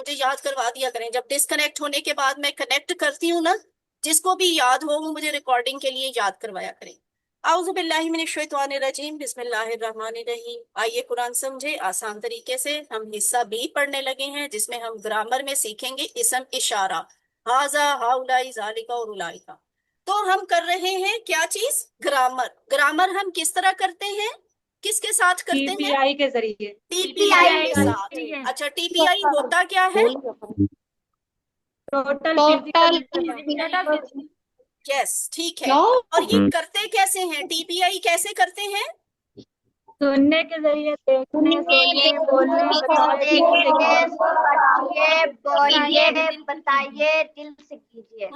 مجھے یاد کروا دیا کریں. جب ڈسکنیکٹ ہونے کے بعد میں کنیکٹ کرتی ہوں نا, جس کو بھی یاد ہو وہ مجھے ریکارڈنگ کے لیے یاد کروایا کریں. اعوذ باللہ من الشیطان الرجیم, بسم اللہ الرحمن الرحیم. آئیے قرآن سمجھے آسان طریقے سے. ہم حصہ بی پڑھنے لگے ہیں جس میں ہم گرامر میں سیکھیں گے اسم اشارہ, ہاذا ہاؤلائی ذالکا اور اولائکا. تو ہم کر رہے ہیں کیا چیز؟ گرامر. گرامر ہم کس طرح کرتے ہیں, کس کے ساتھ ٹی کرتے پی ہیں؟ آئی کے ذریعے. ٹی پی آئی کے ساتھ. اچھا, ٹی پی آئی ہوتا کیا ہے؟ Total total physical. یس, ٹھیک ہے. اور یہ کرتے کیسے ہیں؟ ٹی پی آئی کیسے کرتے ہیں؟ سننے کے ذریعے, دیکھنے, سوچنے, بولنے, بتائے, بتائیے, دل سے کیجیے.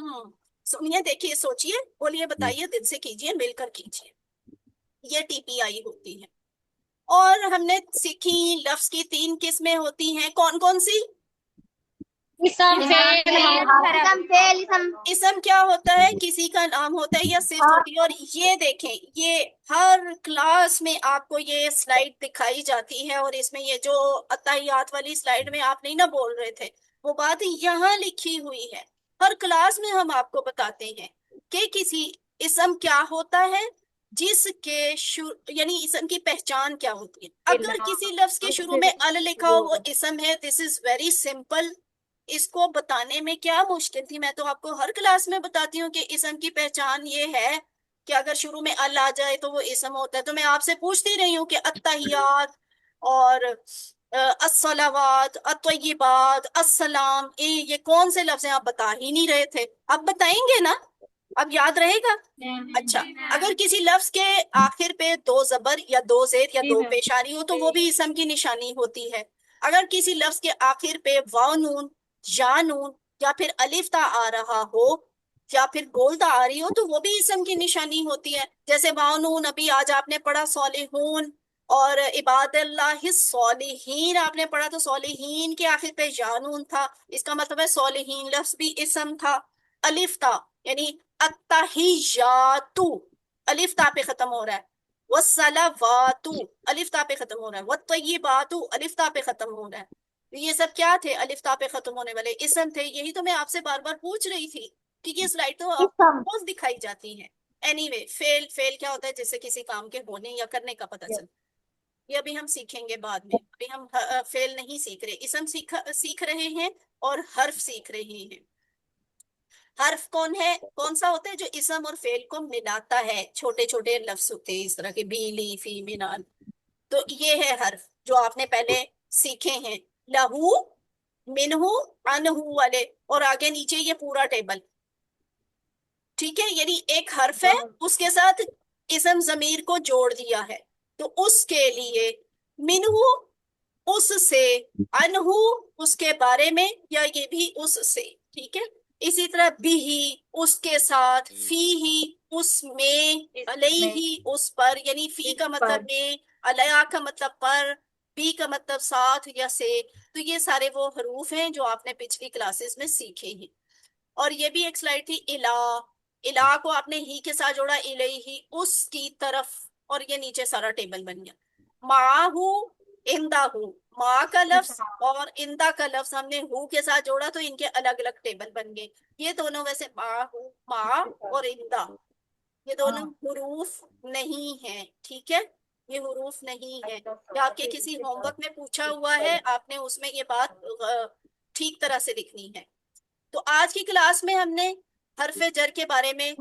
سنیے, دیکھیے, سوچیے, بولیے, بتائیے, دل سے کیجیے, مل کر کیجیے. یہ ٹی پی آئی ہوتی ہے. اور ہم نے سیکھی لفظ کی 3 قسمیں ہوتی ہیں. کون کون سی؟ اسم کیا ہوتا ہے؟ کسی کا نام ہوتا ہے یا صفت ہوتی ہے. اور یہ دیکھیں, یہ ہر کلاس میں آپ کو یہ سلائیڈ دکھائی جاتی ہے, اور اس میں یہ جو اتحیات والی سلائیڈ میں آپ نہیں نہ بول رہے تھے, وہ بات یہاں لکھی ہوئی ہے. ہر کلاس میں ہم آپ کو بتاتے ہیں کہ کسی اسم کیا ہوتا ہے, جس کے یعنی اسم کی پہچان کیا ہوتی ہے. اگر کسی لفظ کے شروع میں ال لکھا ہو وہ اسم ہے. دس از ویری سمپل. اس کو بتانے میں کیا مشکل تھی؟ میں تو آپ کو ہر کلاس میں بتاتی ہوں کہ اسم کی پہچان یہ ہے کہ اگر شروع میں ال آ جائے تو وہ اسم ہوتا ہے. تو میں آپ سے پوچھتی رہی ہوں کہ التحیات اور الصلوات, الطیبات, السلام, یہ کون سے لفظ ہیں؟ آپ بتا ہی نہیں رہے تھے. اب بتائیں گے نا, اب یاد رہے گا. اچھا, اگر کسی لفظ کے آخر پہ 2 زبر یا 2 زیر یا 2 پیشانی ہو تو وہ بھی اسم کی نشانی ہوتی ہے. اگر کسی لفظ کے آخر پہ واو نون یا نون یا پھر الف تا آ رہا ہو یا پھر گول تا آ رہی ہو تو وہ بھی اسم کی نشانی ہوتی ہے. جیسے واو نون ابھی آج آپ نے پڑھا صالحون, اور عباد اللہ الصالحین آپ نے پڑھا تو صالحین کے آخر پہ یا نون تھا, اس کا مطلب ہے صالحین لفظ بھی اسم تھا. الف تا یعنی التحیات, الف تا پہ ختم ہو رہا ہے. والصلوات, الف تا پہ ختم ہو رہا ہے. والطیبات, الف تا پہ ختم ہو رہا ہے. یہ سب کیا تھے؟ الف تا پہ ختم ہونے والے اسم تھے. یہی تو میں آپ سے بار بار پوچھ رہی تھی کہ یہ سلائیڈ تو آپ کو روز دکھائی جاتی ہیں. اینی وے, فیل کیا ہوتا ہے؟ جس سے کسی کام کے ہونے یا کرنے کا پتہ چلتا. یہ ابھی ہم سیکھیں گے بعد میں. ابھی ہم فیل نہیں سیکھ رہے, اسم سیکھ رہے ہیں اور حرف سیکھ رہے ہیں. حرف کون سا ہوتا ہے؟ جو اسم اور فعل کو ملاتا ہے. چھوٹے چھوٹے لفظ ہوتے ہیں اس طرح کے, بیلی, فی, منال. تو یہ ہے حرف جو آپ نے پہلے سیکھے ہیں, لہو, منہو, انہو والے, اور آگے نیچے یہ پورا ٹیبل. ٹھیک ہے, یعنی ایک حرف ہے, اس کے ساتھ اسم ضمیر کو جوڑ دیا ہے. تو اس کے لیے منہو اس سے, انہو اس کے بارے میں, یا یہ بھی اس سے. ٹھیک ہے, اسی طرح بھی اس کے ساتھ, فی ہی اس میں, علیہ اس پر, یعنی فی کا مطلب میں, علیہ کا مطلب پر, بی کا مطلب ساتھ یا سے. تو یہ سارے وہ حروف ہیں جو آپ نے پچھلی کلاسز میں سیکھے ہیں. اور یہ بھی ایک سلائیڈ تھی الہ, الہ کو آپ نے ہی کے ساتھ جوڑا, الیہ اس کی طرف, اور یہ نیچے سارا ٹیبل بن گیا. معاہو, انداہو, ماں کا لفظ اور اندا کا لفظ ہم نے ہو کے ساتھ جوڑا تو ان کے الگ الگ ٹیبل بن گئے. یہ دونوں ویسے ماں اور اندا, یہ دونوں حروف نہیں ہیں. ٹھیک ہے, یہ حروف نہیں ہے. یا آپ کے کسی ہوم ورک میں پوچھا ہوا ہے, آپ نے اس میں یہ بات ٹھیک طرح سے لکھنی ہے. تو آج کی کلاس میں ہم نے حرف جر کے بارے میں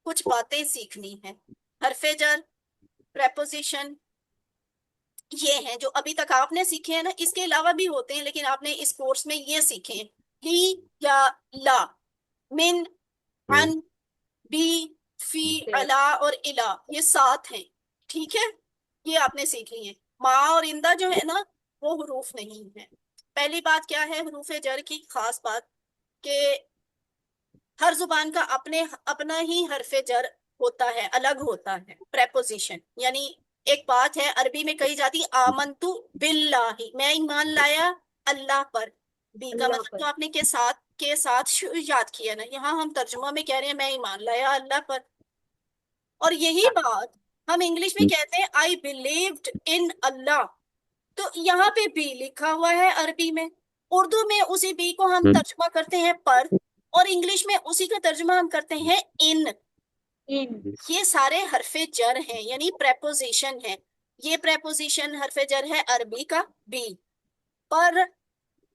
کچھ باتیں سیکھنی ہیں. حرف جر, پریپوزیشن, یہ ہیں جو ابھی تک آپ نے سیکھے ہیں نا. اس کے علاوہ بھی ہوتے ہیں لیکن آپ نے اس کورس میں یہ سیکھے ہیں. ہی یا لا, من, عن, بی, فی, علا اور الا, یہ 7 ہیں. ٹھیک ہے, یہ آپ نے سیکھ لی ہیں. ما اور اندا جو ہے نا وہ حروف نہیں ہیں. پہلی بات کیا ہے حروف جر کی خاص بات, کہ ہر زبان کا اپنا ہی حرف جر ہوتا ہے, الگ ہوتا ہے. پریپوزیشن یعنی ایک بات ہے عربی میں کہی جاتی آمنتو باللہ, میں ایمان لایا اللہ پر. بی کا مطلب تو آپ نے کے ساتھ یاد کیا نا. یہاں ہم ترجمہ میں کہہ رہے ہیں میں ایمان لایا اللہ پر. اور یہی بات ہم انگلش میں کہتے ہیں I believed in اللہ. تو یہاں پہ بھی لکھا ہوا ہے عربی میں, اردو میں اسی بی کو ہم ترجمہ کرتے ہیں پر، اور انگلش میں اسی کا ترجمہ ہم کرتے ہیں ان. یہ سارے حرف جر ہیں، یعنی پریپوزیشن ہیں. یہ پریپوزیشن حرف جر ہے عربی کا بی، پر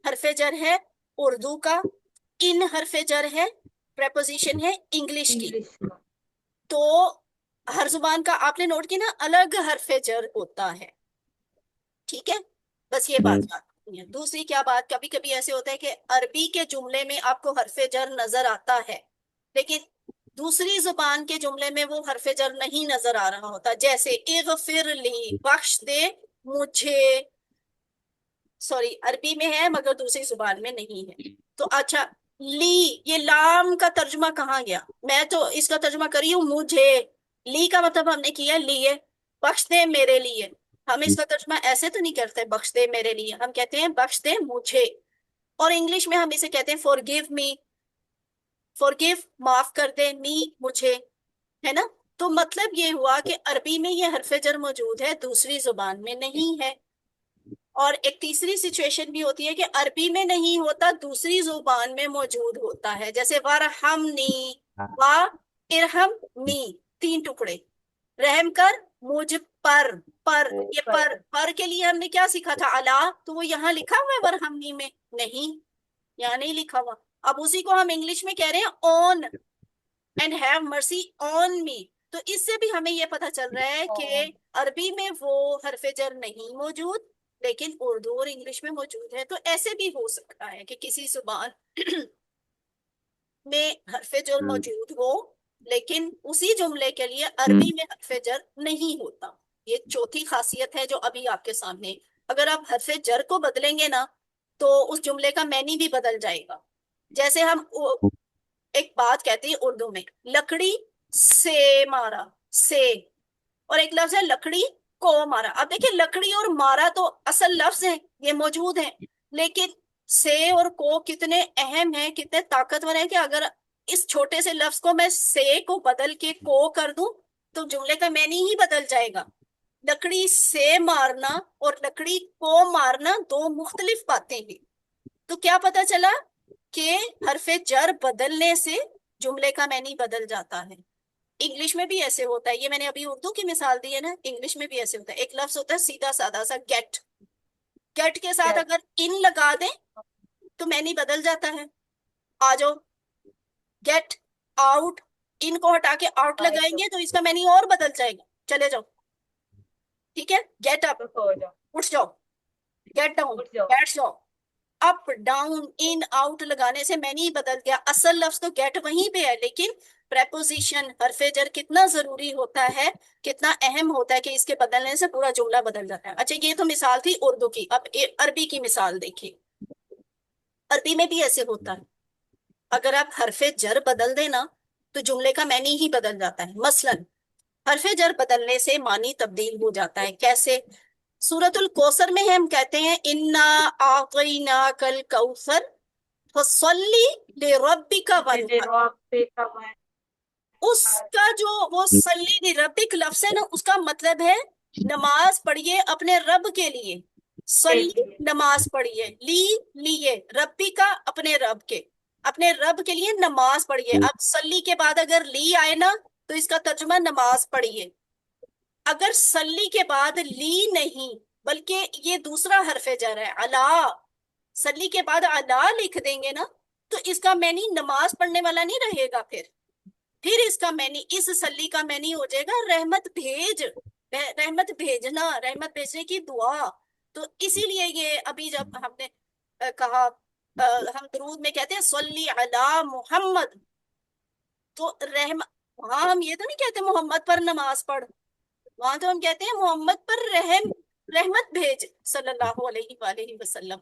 حرف جر ہے اردو کا، ان حرف جر ہے پریپوزیشن ہے انگلش کی. تو ہر زبان کا آپ نے نوٹ کیا نا الگ حرف جر ہوتا ہے. ٹھیک ہے، بس یہ بات ہے. دوسری کیا بات، کبھی کبھی ایسے ہوتا ہے کہ عربی کے جملے میں آپ کو حرف جر نظر آتا ہے، لیکن دوسری زبان کے جملے میں وہ حرف جر نہیں نظر آ رہا ہوتا. جیسے اغفر لی، بخش دے مجھے، سوری عربی میں ہے مگر دوسری زبان میں نہیں ہے. تو اچھا لی، یہ لام کا ترجمہ کہاں گیا؟ میں تو اس کا ترجمہ کری ہوں مجھے. لی کا مطلب ہم نے کیا لیے، بخش دے میرے لیے. ہم اس کا ترجمہ ایسے تو نہیں کرتے بخش دے میرے لیے، ہم کہتے ہیں بخش دے مجھے. اور انگلش میں ہم اسے کہتے ہیں forgive me، forgive معاف کر دے، می مجھے، ہے نا. تو مطلب یہ ہوا کہ عربی میں یہ حرف جر موجود ہے، دوسری زبان میں نہیں ہے. اور ایک تیسری سچویشن بھی ہوتی ہے کہ عربی میں نہیں ہوتا، دوسری زبان میں موجود ہوتا ہے. جیسے وَرْحَمْنِي، وا ارحمنی، 3 ٹکڑے، رحم کر مجھ پر. یہ پر کے لیے ہم نے کیا سیکھا تھا اللہ، تو وہ یہاں لکھا ہوا ہے ورحمنی میں نہیں، یہاں نہیں لکھا ہوا. اب اسی کو ہم انگلش میں کہہ رہے ہیں on and have mercy on me. تو اس سے بھی ہمیں یہ پتا چل رہا ہے کہ عربی میں وہ حرف جر نہیں موجود، لیکن اردو اور انگلش میں موجود ہے. تو ایسے بھی ہو سکتا ہے کہ کسی زبان میں حرف جر موجود ہو لیکن اسی جملے کے لیے عربی میں حرف جر نہیں ہوتا. یہ چوتھی خاصیت ہے جو ابھی آپ کے سامنے. اگر آپ حرف جر کو بدلیں گے نا تو اس جملے کا معنی بھی بدل جائے گا. جیسے ہم ایک بات کہتے ہیں اردو میں، لکڑی سے مارا، سے، اور ایک لفظ ہے لکڑی کو مارا. اب دیکھیں لکڑی اور مارا تو اصل لفظ ہیں، یہ موجود ہیں، لیکن سے اور کو کتنے اہم ہیں، کتنے طاقتور ہیں کہ اگر اس چھوٹے سے لفظ کو میں سے کو بدل کے کو کر دوں تو جملے کا معنی ہی بدل جائے گا. لکڑی سے مارنا اور لکڑی کو مارنا 2 مختلف باتیں ہیں. تو کیا پتا چلا کہ حرف جر بدلنے سے جملے کا معنی بدل جاتا ہے. انگلش میں بھی ایسے ہوتا ہے، یہ میں نے ابھی اردو کی مثال دی ہے نا، انگلش میں بھی ایسے ہوتا ہے. ایک لفظ ہوتا ہے سیدھا سادہ سا گیٹ، گیٹ کے ساتھ اگر ان لگا دیں تو معنی بدل جاتا ہے. آ جاؤ، گیٹ آؤٹ، ان کو ہٹا کے آؤٹ لگائیں گے تو اس کا معنی اور بدل جائے گا. چلے جاؤ، ٹھیک ہے، گیٹ اپ اٹھ جاؤ، گیٹ ڈاؤن بیٹھ جاؤ. اپ ڈاؤن ان آؤٹ لگانے سے معنی بدل گیا. اصل لفظ تو گیٹ وہیں پہ ہے، لیکن پریپوزیشن حرف جر کتنا ضروری ہوتا ہے، کتنا اہم ہوتا ہے کہ اس کے بدلنے سے پورا جملہ بدل جاتا ہے. اچھا یہ تو مثال تھی اردو کی. اب عربی کی مثال دیکھیں. عربی میں بھی ایسے ہوتا ہے، اگر آپ حرف جر بدل دینا تو جملے کا معنی ہی بدل جاتا ہے. مثلا حرف جر بدلنے سے معنی تبدیل ہو جاتا ہے. کیسے؟ سورۃ الکوثر میں ہم کہتے ہیں انا اعطیناک الکوثر فصلی لربک وانحر. اس کا جو وہ صلی لربک لفظ ہے نا، اس کا مطلب ہے نماز پڑھیے اپنے رب کے لیے. صلی نماز پڑھیے، لی لیے، ربی کا اپنے رب کے، اپنے رب کے لیے نماز پڑھیے. اب صلی کے بعد اگر لی آئے نا تو اس کا ترجمہ نماز پڑھیے. اگر صلی کے بعد لی نہیں بلکہ یہ دوسرا حرف جر ہے علا، صلی کے بعد علا لکھ دیں گے نا تو اس کا معنی نماز پڑھنے والا نہیں رہے گا. پھر اس کا معنی، اس صلی کا معنی ہو جائے گا رحمت بھیج، رحمت بھیجنا، رحمت بھیجنے کی دعا. تو اسی لیے یہ ابھی جب ہم نے کہا ہم درود میں کہتے ہیں صلی علی محمد، تو وہاں ہم یہ تو نہیں کہتے محمد پر نماز پڑھ، وہاں تو ہم کہتے ہیں محمد پر رحمت بھیج صلی اللہ علیہ وآلہ وسلم.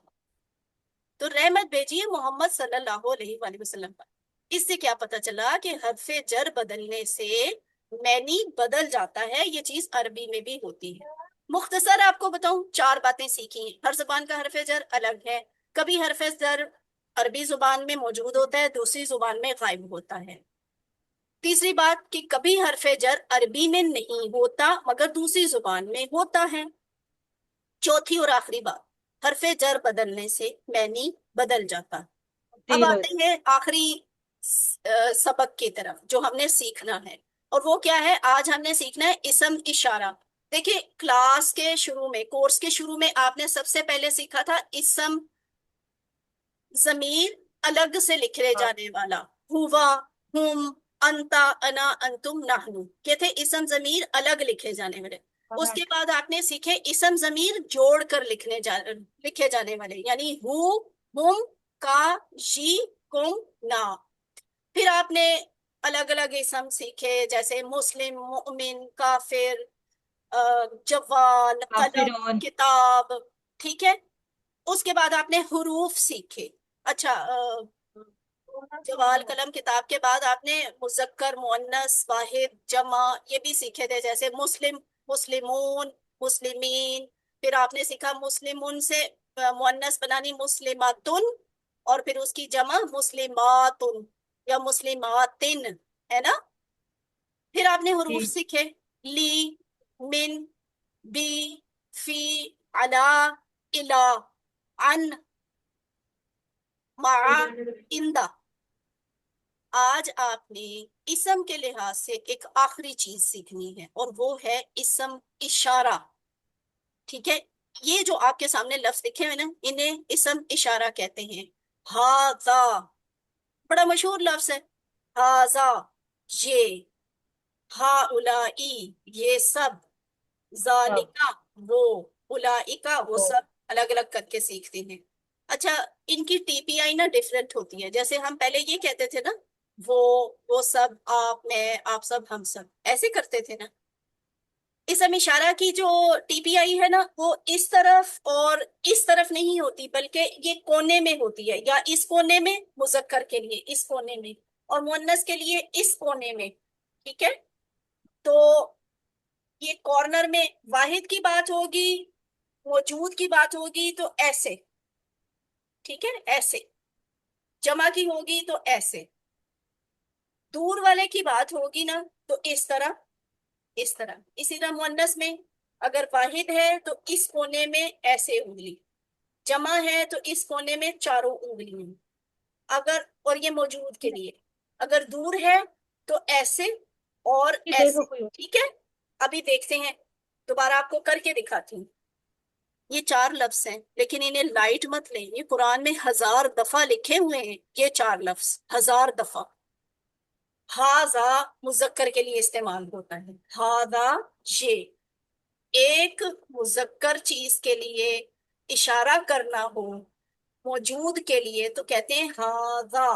تو رحمت بھیجیے محمد صلی اللہ علیہ وآلہ وسلم پر. اس سے کیا پتا چلا کہ حرف جر بدلنے سے معنی بدل جاتا ہے. یہ چیز عربی میں بھی ہوتی ہے. مختصر آپ کو بتاؤں 4 باتیں سیکھی ہیں. ہر زبان کا حرف جر الگ ہے. کبھی حرف جر عربی زبان میں موجود ہوتا ہے، دوسری زبان میں غائب ہوتا ہے. تیسری بات کہ کبھی حرف جر عربی میں نہیں ہوتا مگر دوسری زبان میں ہوتا ہے. چوتھی اور آخری بات، حرف جر بدلنے سے معنی بدل جاتا. اب تبدیل ہو آتے ہیں آخری سبق کی طرف جو ہم نے سیکھنا ہے، اور وہ کیا ہے؟ آج ہم نے سیکھنا ہے اسم اشارہ. دیکھیں کلاس کے شروع میں، کورس کے شروع میں آپ نے سب سے پہلے سیکھا تھا اسم ضمیر الگ سے لکھے جانے والا، ہوا، ہم، انتا، انا، انتم، نحنو، یہ تھے اسم ضمیر الگ لکھے جانے والے. اس کے بعد آپ نے سیکھے اسم ضمیر جوڑ کر لکھے جانے والے، یعنی ہو، ہم، کا، جی، کم، نا. پھر آپ نے الگ الگ اسم سیکھے جیسے مسلم، مؤمن، کافر، جوان، قلم، کافرون. کتاب. ٹھیک ہے. اس کے بعد آپ نے حروف سیکھے. اچھا، جوال، قلم، کتاب کے بعد آپ نے مذکر، مؤنث، واحد، جمع یہ بھی سیکھے تھے، جیسے مسلم، مسلمون، مسلمین. پھر آپ نے سیکھا مسلمون سے مؤنث بنانی مسلماتن، اور پھر اس کی جمع مسلماتن یا مسلماتن، ہے نا. پھر آپ نے حروف جی. سیکھے، لی، من، بی، فی، علا، الا، عن، مع، اندہ. آج آپ نے اسم کے لحاظ سے ایک آخری چیز سیکھنی ہے، اور وہ ہے اسم اشارہ. ٹھیک ہے. یہ جو آپ کے سامنے لفظ لکھے ہوئے نا، انہیں اسم اشارہ کہتے ہیں. ہاذا بڑا مشہور لفظ ہے، ہاذا یہ، ہاؤلائی یہ سب، ذالکا وہ، اولئکا وہ سب. الگ الگ کر کے سیکھتے ہیں. اچھا، ان کی ٹی پی آئی نا ڈفرینٹ ہوتی ہے. جیسے ہم پہلے یہ کہتے تھے نا، وہ سب، آپ، میں، آپ سب، ہم سب، ایسے کرتے تھے نا. اسم اشارہ کی جو ٹی پی آئی ہے نا، وہ اس طرف اور اس طرف نہیں ہوتی، بلکہ یہ کونے میں ہوتی ہے، یا اس کونے میں مذکر کے لیے اس کونے میں، اور مؤنث کے لیے اس کونے میں. ٹھیک ہے. تو یہ کارنر میں واحد کی بات ہوگی، موجود کی بات ہوگی تو ایسے. ٹھیک ہے، ایسے. جمع کی ہوگی تو ایسے. دور والے کی بات ہوگی نا تو اس طرح، اس طرح. اسی طرح مؤنث میں اگر واحد ہے تو اس کونے میں ایسے انگلی، جمع ہے تو اس کونے میں چاروں انگلیاں. اگر، اور یہ موجود کے لیے، اگر دور ہے تو ایسے اور ایسے. ٹھیک ہے. ابھی دیکھتے ہیں، دوبارہ آپ کو کر کے دکھاتی ہوں. یہ 4 لفظ ہیں، لیکن انہیں لائٹ مت لیں، یہ قرآن میں 1000 دفعہ لکھے ہوئے ہیں. یہ 4 لفظ 1000 دفعہ. ہاذا مذکر کے لیے استعمال ہوتا ہے، ہاذا یہ. ایک مذکر چیز کے لیے اشارہ کرنا ہو موجود کے لیے تو کہتے ہیں ہاذا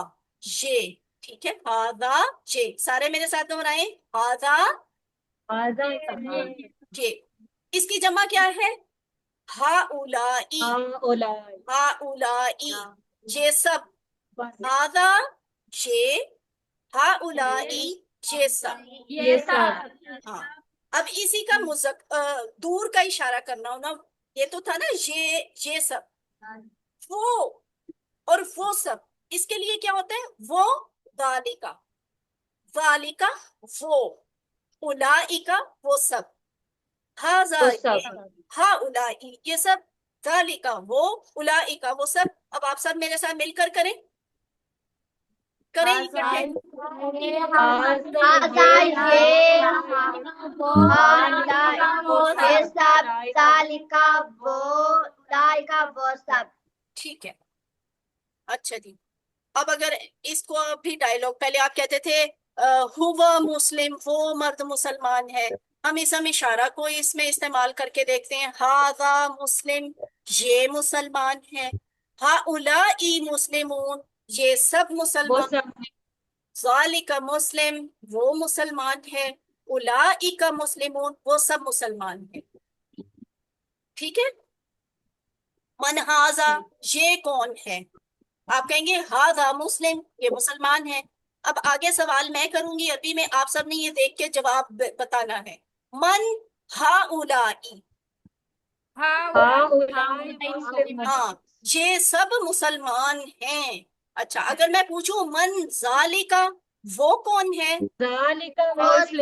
یہ. ٹھیک ہے، ہاذا یہ. سارے میرے ساتھ دہرائیں، ہاذا یہ. اس کی جمع کیا ہے؟ ہاؤلائی، ہاؤلائی یہ سب. ہاذا یہ، ہاؤلائی یہ سب. یہ سب. ہاں. اب اسی کا دور کا اشارہ کرنا ہونا، یہ تو تھا نا یہ سب، وہ اور وہ سب. اس کے لیے کیا ہوتا ہے؟ وہ، ذالکا، ذالکا وہ، اولئکا وہ سب، ہاذا وہ یہ، سب. ہاؤلائی یہ سب، ذالکا وہ، اولئکا وہ سب. اب آپ سب میرے ساتھ مل کر کریں، کریں اکٹھے. هذا یہ، ہاؤلائی یہ سب، ذالک وہ، اولئک وہ سب. ٹھیک ہے. اچھا جی. اب اگر اس کو بھی ڈائلوگ، پہلے آپ کہتے تھے ہوا مسلم، وہ مرد مسلمان ہے. ہم اسم اشارہ کو اس میں استعمال کر کے دیکھتے ہیں. ہاذا مسلم یہ مسلمان ہے، ہؤلائی مسلمون یہ سب وہ مسلمان، سب. ذالک مسلم وہ مسلمان ہے، اولئک مسلمون وہ سب مسلمان ہیں. ٹھیک ہے. من ہاذا یہ کون ہے؟ آپ کہیں گے ہاذا مسلم یہ مسلمان ہے. اب آگے سوال میں کروں گی عربی میں، آپ سب نے یہ دیکھ کے جواب بتانا ہے. من ہاؤلائی، ہاں یہ سب مسلمان ہیں. اچھا، اگر میں پوچھوں من ذالکا وہ کون ہے؟ وہ سب.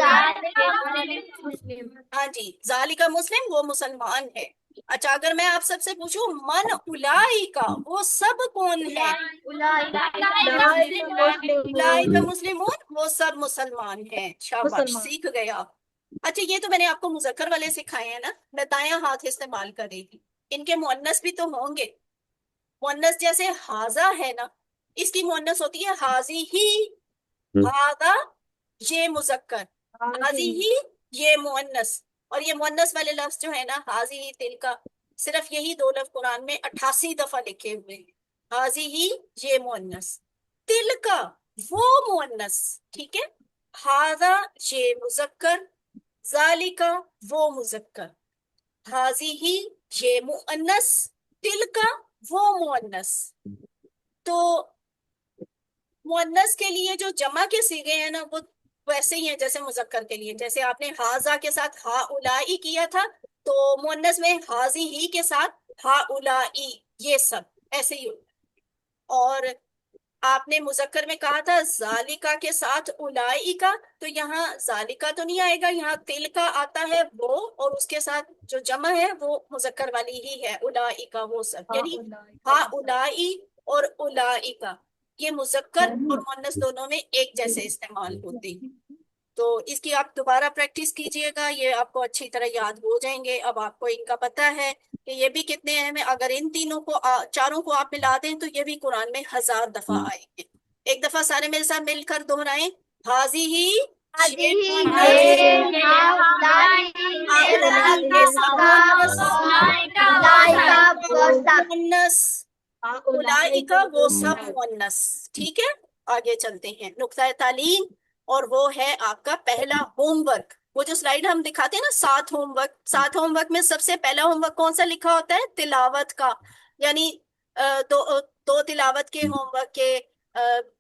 ہاں جی، ذالکا مسلم وہ مسلمان ہے. اچھا اگر میں آپ سب سے پوچھوں من الائی کا وہ سب کون ہے؟ اولئک مسلمون وہ سب مسلمان ہیں. شاباش مسلمان. سیکھ گئے آپ. اچھا یہ تو میں نے آپ کو مذکر والے سکھائے ہیں نا. میں دایاں ہاتھ استعمال کرے گی. ان کے مؤنث بھی تو ہوں گے. مؤنث جیسے ہاذا ہے نا اس کی مؤنث ہوتی ہے حاذی ہی. ہاذا یہ مذکر. حاذی ہی یہ مؤنث. اور یہ مؤنث والے لفظ جو ہے نا حاذی ہی تل کا صرف یہی دو لفظ قرآن میں 88 دفعہ لکھے ہوئے ہیں. حاذی ہی یہ مؤنث. تل کا وہ مؤنث. ٹھیک ہے. ہاذا یہ مذکر. ذالکا وہ مذکر. حاذی ہی یہ مؤنث. تل کا وہ مؤنث. تو مؤنث کے لیے جو جمع کے صیغے ہیں نا وہ ویسے ہی ہیں جیسے مذکر کے لیے. جیسے آپ نے ہاذا کے ساتھ ہا اولائی کیا تھا تو مؤنث میں حاذی ہی کے ساتھ ہا اولائی یہ سب ایسے ہی ہوتا ہے. اور آپ نے مذکر میں کہا تھا ذالکا کے ساتھ اولائی کا تو یہاں ذالکا تو نہیں آئے گا. یہاں تل کا آتا ہے وہ اور اس کے ساتھ جو جمع ہے وہ مذکر والی ہی ہے اولائی کا وہ سب. یعنی ہا اولائی اور اولائی کا یہ مذکر اور مؤنث دونوں میں ایک جیسے استعمال ہوتے ہیں. تو اس کی آپ دوبارہ پریکٹس کیجئے گا. یہ آپ کو اچھی طرح یاد ہو جائیں گے. اب آپ کو ان کا پتہ ہے کہ یہ بھی کتنے اہم ہیں. اگر ان تینوں کو چاروں کو آپ ملا دیں تو یہ بھی قرآن میں 1000 دفعہ آئیں گے. ایک دفعہ سارے میرے ساتھ مل کر دہرائیں. حاضی ہی اولئک وہ سب مؤنث. ٹھیک ہے. آگے چلتے ہیں نقطۂ تعلیم اور وہ ہے آپ کا پہلا ہوم ورک. وہ جو سلائیڈ ہم دکھاتے ہیں نا 7 ہوم ورک. 7 ہوم ورک میں سب سے پہلا ہوم ورک کون سا لکھا ہوتا ہے؟ تلاوت کا. یعنی دو تلاوت کے ہوم ورک کے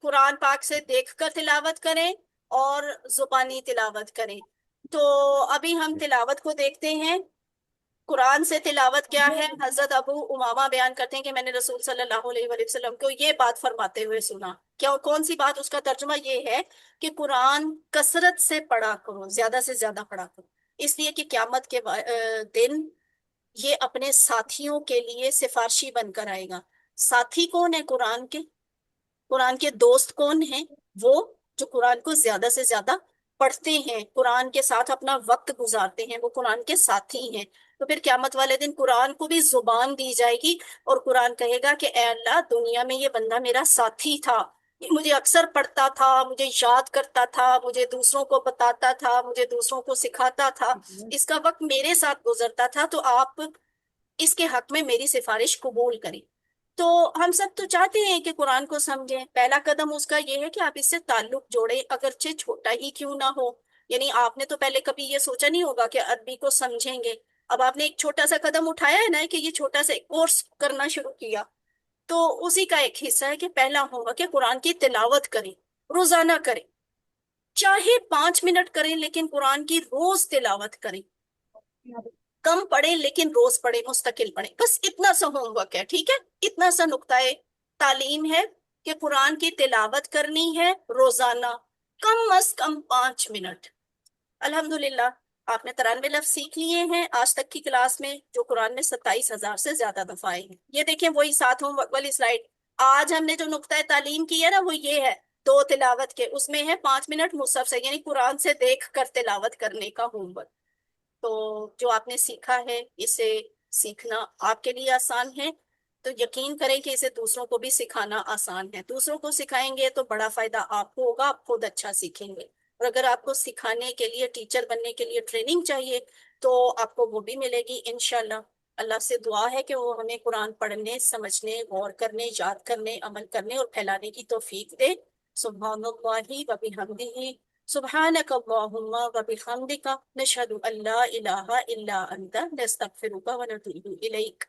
قرآن پاک سے دیکھ کر تلاوت کریں اور زبانی تلاوت کریں. تو ابھی ہم تلاوت کو دیکھتے ہیں. قرآن سے تلاوت کیا ہے؟ حضرت ابو امامہ بیان کرتے ہیں کہ میں نے رسول صلی اللہ علیہ وآلہ وسلم کو یہ بات فرماتے ہوئے سنا. کیا کون سی بات؟ اس کا ترجمہ یہ ہے کہ قرآن کثرت سے پڑھا کرو، زیادہ سے زیادہ پڑھا کرو. اس لیے کہ قیامت کے دن یہ اپنے ساتھیوں کے لیے سفارشی بن کر آئے گا. ساتھی کون ہے قرآن کے؟ قرآن کے دوست کون ہیں؟ وہ جو قرآن کو زیادہ سے زیادہ پڑھتے ہیں، قرآن کے ساتھ اپنا وقت گزارتے ہیں، وہ قرآن کے ساتھی ہیں. تو پھر قیامت والے دن قرآن کو بھی زبان دی جائے گی اور قرآن کہے گا کہ اے اللہ دنیا میں یہ بندہ میرا ساتھی تھا، یہ مجھے اکثر پڑھتا تھا، مجھے یاد کرتا تھا، مجھے دوسروں کو بتاتا تھا، مجھے دوسروں کو سکھاتا تھا، اس کا وقت میرے ساتھ گزرتا تھا، تو آپ اس کے حق میں میری سفارش قبول کریں. تو ہم سب تو چاہتے ہیں کہ قرآن کو سمجھیں. پہلا قدم اس کا یہ ہے کہ آپ اس سے تعلق جوڑیں اگرچہ چھوٹا ہی کیوں نہ ہو. یعنی آپ نے تو پہلے کبھی یہ سوچا نہیں ہوگا کہ عربی کو سمجھیں گے. اب آپ نے ایک چھوٹا سا قدم اٹھایا ہے نا کہ یہ چھوٹا سا کورس کرنا شروع کیا، تو اسی کا ایک حصہ ہے کہ پہلا ہوگا کہ قرآن کی تلاوت کریں، روزانہ کریں، چاہے 5 منٹ کریں لیکن قرآن کی روز تلاوت کریں. کم پڑھیں لیکن روز پڑھیں، مستقل پڑھیں. بس اتنا سا ہوم ورک ہے. ٹھیک ہے. اتنا سا نقطۂ تعلیم ہے کہ قرآن کی تلاوت کرنی ہے روزانہ کم از کم 5 منٹ. الحمدللہ آپ نے 93 لفظ سیکھ لیے ہیں آج تک کی کلاس میں، جو قرآن میں 27,000 سے زیادہ دفعہ آئے ہیں. یہ دیکھیں وہی 7 ہوم ورک والی سلائیڈ. آج ہم نے جو نقطۂ تعلیم کی ہے نا وہ یہ ہے 2 تلاوت کے، اس میں ہے 5 منٹ مصحف سے، یعنی قرآن سے دیکھ کر تلاوت کرنے کا ہوم ورک. تو جو آپ نے سیکھا ہے اسے سیکھنا آپ کے لیے آسان ہے، تو یقین کریں کہ اسے دوسروں کو بھی سکھانا آسان ہے. دوسروں کو سکھائیں گے تو بڑا فائدہ آپ کو ہوگا، آپ خود اچھا سیکھیں گے. اور اگر آپ کو سکھانے کے لیے، ٹیچر بننے کے لیے ٹریننگ چاہیے تو آپ کو وہ بھی ملے گی انشاءاللہ. اللہ سے دعا ہے کہ وہ ہمیں قرآن پڑھنے، سمجھنے، غور کرنے، یاد کرنے، عمل کرنے اور پھیلانے کی توفیق دے. سبحان اللہ و بحمدہ، سبحانک اللہم و بحمدک، نشہد ان لا الہ الا انت، نستغفرک و نتوب الیک.